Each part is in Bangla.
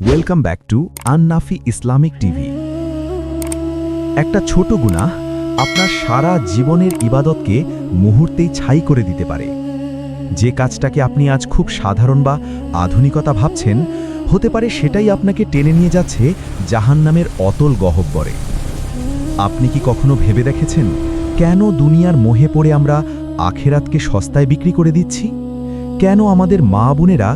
ওয়েলকাম ব্যাক টু আন-নাফি ইসলামিক টিভি। একটা ছোট গুনাহ আপনার সারা জীবনের ইবাদতকে মুহূর্তেই ছাই করে দিতে পারে। যে কাজটাকে আপনি আজ খুব সাধারণ বা আধুনিকতা ভাবছেন, হতে পারে সেটাই আপনাকে টেনে নিয়ে যাচ্ছে জাহান্নামের অতল গহ্বরে। আপনি কি কখনো ভেবে দেখেছেন কেন দুনিয়ার মোহে পড়ে আমরা আখেরাতকে সস্তায় বিক্রি করে দিচ্ছি? কেন আমাদের মা বোনেরা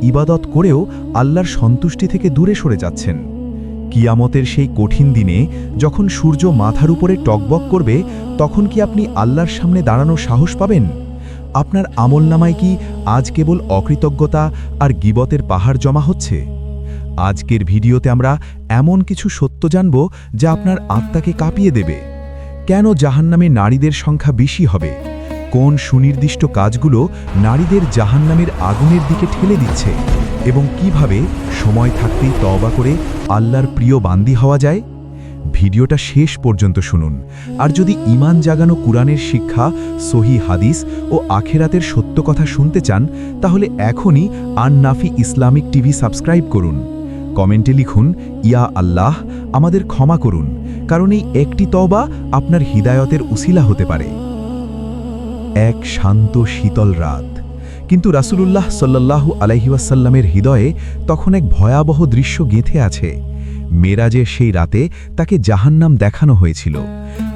ইবাদত করেও আল্লাহর সন্তুষ্টি থেকে দূরে সরে যাচ্ছেন? কিয়ামতের সেই কঠিন দিনে যখন সূর্য মাথার উপরে টকবক করবে, তখন কি আপনি আল্লাহর সামনে দাঁড়ানোর সাহস পাবেন? আপনার আমলনামায় কি আজ কেবল অকৃতজ্ঞতা আর গীবতের পাহাড় জমা হচ্ছে? আজকের ভিডিওতে আমরা এমন কিছু সত্য জানব যা আপনার আত্মাকে কাঁপিয়ে দেবে। কেন জাহান্নামে নারীদের সংখ্যা বেশি হবে? কোন সুনির্দিষ্ট কাজগুলো নারীদের জাহান্নামের আগুনের দিকে ঠেলে দিচ্ছে? এবং কিভাবে সময় থাকতেই তওবা করে আল্লাহর প্রিয় বান্দি হওয়া যায়? ভিডিওটা শেষ পর্যন্ত শুনুন। আর যদি ঈমান জাগানো কুরআনের শিক্ষা, সহিহ হাদিস ও আখেরাতের সত্য কথা শুনতে চান, তাহলে এখনই আন-নাফি ইসলামিক টিভি সাবস্ক্রাইব করুন। কমেন্টে লিখুন, ইয়া আল্লাহ, আমাদের ক্ষমা করুন, কারণ এই একটি তওবা আপনার হিদায়তের উসিলা হতে পারে। এক শান্ত শীতল রাত, কিন্তু রাসূলুল্লাহ সাল্লাল্লাহু আলাইহি ওয়াসাল্লামের হৃদয়ে তখন এক ভয়াবহ দৃশ্য গেঁথে আছে। মেরাজের সেই রাতে তাকে জাহান্নাম দেখানো হয়েছিল।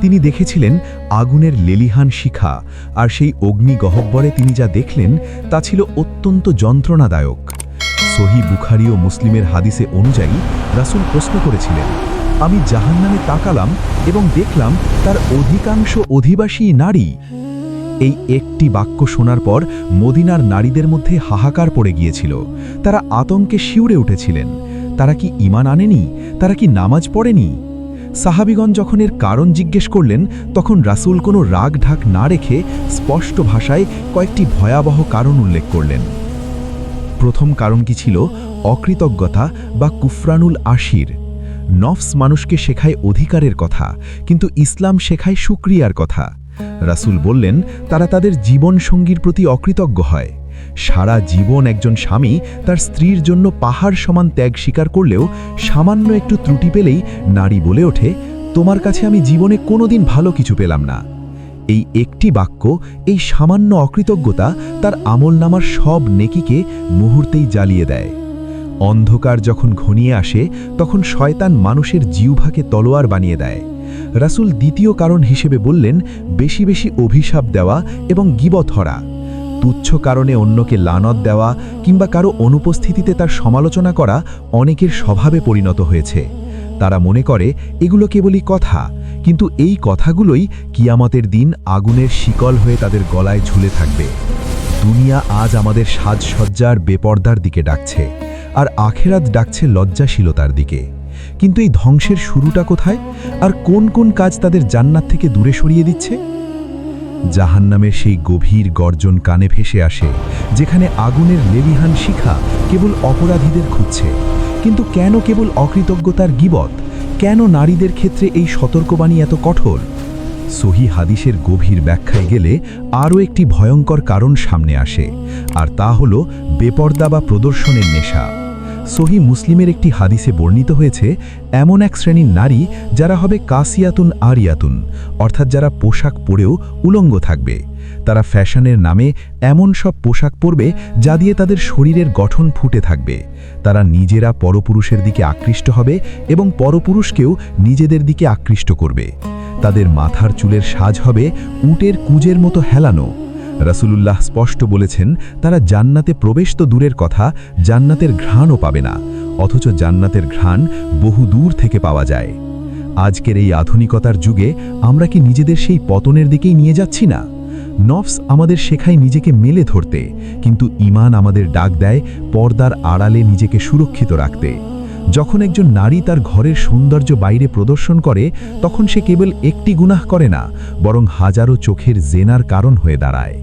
তিনি দেখেছিলেন আগুনের লেলিহান শিখা, আর সেই অগ্নি গহ্বরে তিনি যা দেখলেন তা ছিল অত্যন্ত যন্ত্রণাদায়ক। সহিহ বুখারী ও মুসলিমের হাদিসে অনুযায়ী রাসূল প্রশ্ন করেছিলেন, আমি জাহান্নামে তাকালাম এবং দেখলাম তার অধিকাংশ অধিবাসী নারী। এই একটি বাক্য শোনার পর মদিনার নারীদের মধ্যে হাহাকার পড়ে গিয়েছিল। তারা আতঙ্কে শিউরে উঠেছিলেন। তারা কি ঈমান আনেনি? তারা কি নামাজ পড়েনি? সাহাবীগণ যখন এর কারণ জিজ্ঞেস করলেন, তখন রাসূল কোনো রাগ ঢাক না রেখে স্পষ্ট ভাষায় কয়েকটি ভয়াবহ কারণ উল্লেখ করলেন। প্রথম কারণ কি ছিল? অকৃতজ্ঞতা বা কুফরানুল আশির। নফস মানুষকে শেখায় অধিকারের কথা, কিন্তু ইসলাম শেখায় শুকরিয়ার কথা। রাসূল বললেন, তারা তাদের জীবনসঙ্গীর প্রতি অকৃতজ্ঞ হয়। সারা জীবন একজন স্বামী তার স্ত্রীর জন্য পাহাড় সমান ত্যাগ স্বীকার করলেও সামান্য একটু ত্রুটি পেলেই নারী বলে ওঠে, তোমার কাছে আমি জীবনে কোনোদিন ভালো কিছু পেলাম না। এই একটি বাক্য, এই সামান্য অকৃতজ্ঞতা তার আমলনামার সব নেকিকে মুহূর্তেই জ্বালিয়ে দেয়। অন্ধকার যখন ঘনিয়ে আসে, তখন শয়তান মানুষের জিহ্বাকে তলোয়ার বানিয়ে দেয়। রাসূল দ্বিতীয় কারণ হিসেবে বললেন, বেশি বেশি অভিশাপ দেওয়া এবং গীবত করা। তুচ্ছ কারণে অন্যকে লানত দেওয়া কিংবা কারো অনুপস্থিতিতে তার সমালোচনা করা অনেকের স্বভাবে পরিণত হয়েছে। তারা মনে করে এগুলো কেবলই কথা, কিন্তু এই কথাগুলোই কিয়ামতের দিন আগুনের শিকল হয়ে তাদের গলায় ঝুলে থাকবে। দুনিয়া আজ আমাদের সাজসজ্জার বেপর্দার দিকে ডাকছে, আর আখেরাত ডাকছে লজ্জাশীলতার দিকে। কিন্তু এই ধ্বংসের শুরুটা কোথায়? আর কোন কোন কাজ তাদের জান্নাত থেকে দূরে সরিয়ে দিচ্ছে? জাহান্নামের সেই গভীর গর্জন কানে ভেসে আসে, যেখানে আগুনের লেলিহান শিখা কেবল অপরাধীদের খুঁজছে। কিন্তু কেন কেবল অকৃতজ্ঞতার গীবত? কেন নারীদের ক্ষেত্রে এই সতর্কবাণী এত কঠোর? সহিহ হাদিসের গভীর ব্যাখ্যায় গেলে আরও একটি ভয়ঙ্কর কারণ সামনে আসে, আর তা হল বেপর্দা বা প্রদর্শনের নেশা। সহিহ মুসলিমের একটি হাদিসে বর্ণিত হয়েছে, এমন এক শ্রেণীর নারী যারা হবে কাসিয়াতুন আরিয়াতুন, অর্থাৎ যারা পোশাক পরেও উলঙ্গ থাকবে। তারা ফ্যাশনের নামে এমন সব পোশাক পরবে যা দিয়ে তাদের শরীরের গঠন ফুটে থাকবে। তারা নিজেরা পরপুরুষের দিকে আকৃষ্ট হবে এবং পরপুরুষকেও নিজেদের দিকে আকৃষ্ট করবে। তাদের মাথার চুলের সাজ হবে উটের কুঁজের মতো হেলানো। রাসূলুল্লাহ স্পষ্ট বলেছেন, তারা জান্নাতে প্রবেশ তো দূরের কথা, জান্নাতের ঘ্রাণও পাবে না, অথচ জান্নাতের ঘ্রাণ বহু দূর থেকে পাওয়া যায়। আজকের এই আধুনিকতার যুগে আমরা কি নিজেদের সেই পতনের দিকেই নিয়ে যাচ্ছি না? নফস আমাদের শেখায় নিজেকে মেলে ধরতে, কিন্তু ঈমান আমাদের ডাক দেয় পর্দার আড়ালে নিজেকে সুরক্ষিত রাখতে। যখন একজন নারী তার ঘরের সৌন্দর্য বাইরে প্রদর্শন করে, তখন সে কেবল একটি গুনাহ করে না, বরং হাজারো চোখের জেনার কারণ হয়ে দাঁড়ায়।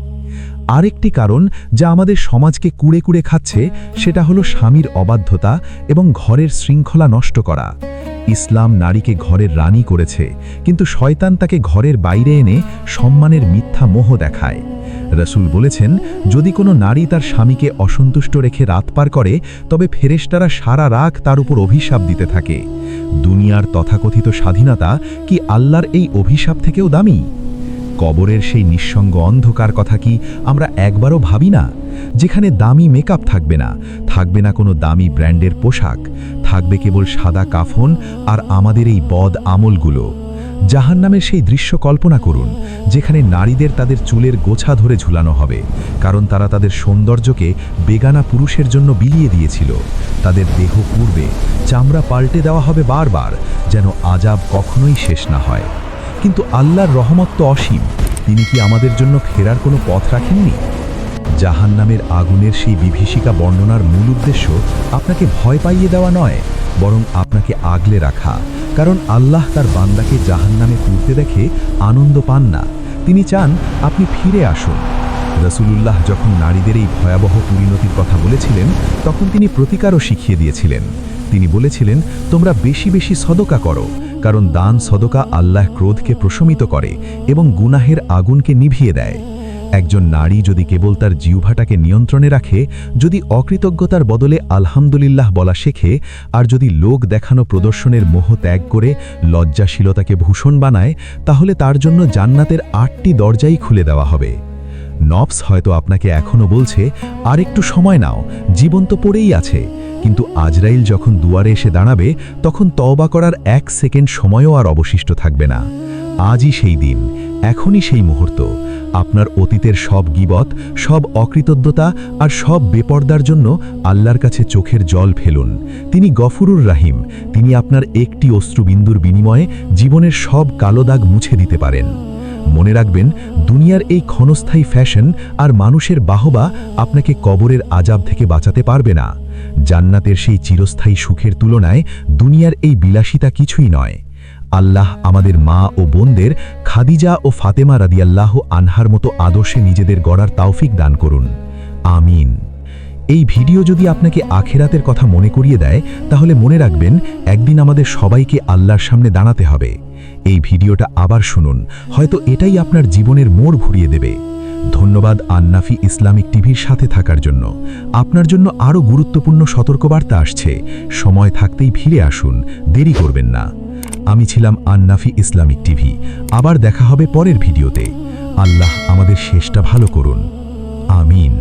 আরেকটি কারণ যা আমাদের সমাজকে কুড়ে কুড়ে খাচ্ছে, সেটা হলো স্বামীর অবাধ্যতা এবং ঘরের শৃঙ্খলা নষ্ট করা। ইসলাম নারীকে ঘরের রানী করেছে, কিন্তু শয়তান তাকে ঘরের বাইরে এনে সম্মানের মিথ্যা মোহ দেখায়। রাসূল বলেছেন, যদি কোনো নারী তার স্বামীকে অসন্তুষ্ট রেখে রাত পার করে তবে ফেরেশতারা সারা রাত তার উপর অভিশাপ দিতে থাকে। দুনিয়ার তথাকথিত স্বাধীনতা কি আল্লাহর এই অভিশাপ থেকেও দামি? কবরের সেই নিঃসঙ্গ অন্ধকার কথা কি আমরা একবারও ভাবি না? যেখানে দামি মেকআপ থাকবে না, থাকবে না কোনো দামি ব্র্যান্ডের পোশাক, থাকবে কেবল সাদা কাফন আর আমাদের এই বদ আমলগুলো। জাহান্নামের সেই দৃশ্য কল্পনা করুন, যেখানে নারীদের তাদের চুলের গোছা ধরে ঝুলানো হবে, কারণ তারা তাদের সৌন্দর্যকে বেগানা পুরুষের জন্য বিলিয়ে দিয়েছিল। তাদের দেহ পুড়বে, চামড়া পাল্টে দেওয়া হবে বারবার, যেন আযাব কখনোই শেষ না হয়। কিন্তু আল্লাহর রহমত তো অসীম। তিনি কি আমাদের জন্য ফেরার কোনো পথ রাখেননি? জাহান্নামের আগুনের সেই বিভীষিকা বর্ণনার মূল উদ্দেশ্য আপনাকে ভয় পাইয়ে দেওয়া নয়, বরং আপনাকে আগলে রাখা। কারণ আল্লাহ তার বান্দাকে জাহান্নামে পুড়তে দেখে আনন্দ পান না, তিনি চান আপনি ফিরে আসুন। রাসূলুল্লাহ যখন নারীদের এই ভয়াবহ পরিণতির কথা বলেছিলেন, তখন তিনি প্রতিকারও শিখিয়ে দিয়েছিলেন। তিনি বলেছিলেন, তোমরা বেশি বেশি সদকা করো, কারণ দান সদকা আল্লাহ ক্রোধকে প্রশমিত করে এবং গুনাহের আগুনকে নিভিয়ে দেয়। একজন নারী যদি কেবল তার জিহ্বাটাকে নিয়ন্ত্রণে রাখে, যদি অকৃতজ্ঞতার বদলে আলহামদুলিল্লাহ বলা শেখে, আর যদি লোক দেখানো প্রদর্শনের মোহ ত্যাগ করে লজ্জাশীলতাকে ভূষণ বানায়, তাহলে তার জন্য জান্নাতের 8টি দরজাই খুলে দেওয়া হবে। নফস হয়তো আপনাকে এখনও বলছে, আর একটু সময় নাও, জীবন তো পড়েই আছে। কিন্তু আজরাইল যখন দুয়ারে এসে দাঁড়াবে, তখন তওবা করার 1 সেকেন্ড সময়ও আর অবশিষ্ট থাকবে না। আজই সেই দিন, এখনই সেই মুহূর্ত। আপনার অতীতের সব গীবত, সব অকৃতজ্ঞতা আর সব বেপর্দার জন্য আল্লাহর কাছে চোখের জল ফেলুন। তিনি গফুরুর রাহিম, তিনি আপনার একটি অশ্রুবিন্দুর বিনিময়ে জীবনের সব কালো দাগ মুছে দিতে পারেন। মনে রাখবেন, দুনিয়ার এই ক্ষণস্থায়ী ফ্যাশন আর মানুষের বাহবা আপনাকে কবরের আযাব থেকে বাঁচাতে পারবে না। জান্নাতের সেই চিরস্থায়ী সুখের তুলনায় দুনিয়ার এই বিলাসিতা কিছুই নয়। আল্লাহ আমাদের মা ও বোনদের খাদিজা ও ফাতেমা রাদিয়াল্লাহু আনহার মতো আদর্শে নিজেদের গড়ার তৌফিক দান করুন। আমিন। এই ভিডিও যদি আপনাকে আখিরাতের কথা মনে করিয়ে দেয়, তাহলে মনে রাখবেন, একদিন আমাদের সবাইকে আল্লাহর সামনে দাঁড়াতে হবে। এই ভিডিওটা আবার শুনুন, হয়তো এটাই আপনার জীবনের মোড় ঘুরিয়ে দেবে। ধন্যবাদ আন্নাফি ইসলামিক টিভির সাথে থাকার জন্য। আপনার জন্য আরও গুরুত্বপূর্ণ সতর্কবার্তা আসছে, সময় থাকতেই ফিরে আসুন, দেরি করবেন না। আমি ছিলাম আন্নাফি ইসলামিক টিভি। আবার দেখা হবে পরের ভিডিওতে। আল্লাহ আমাদের শেষটা ভালো করুন। আমিন।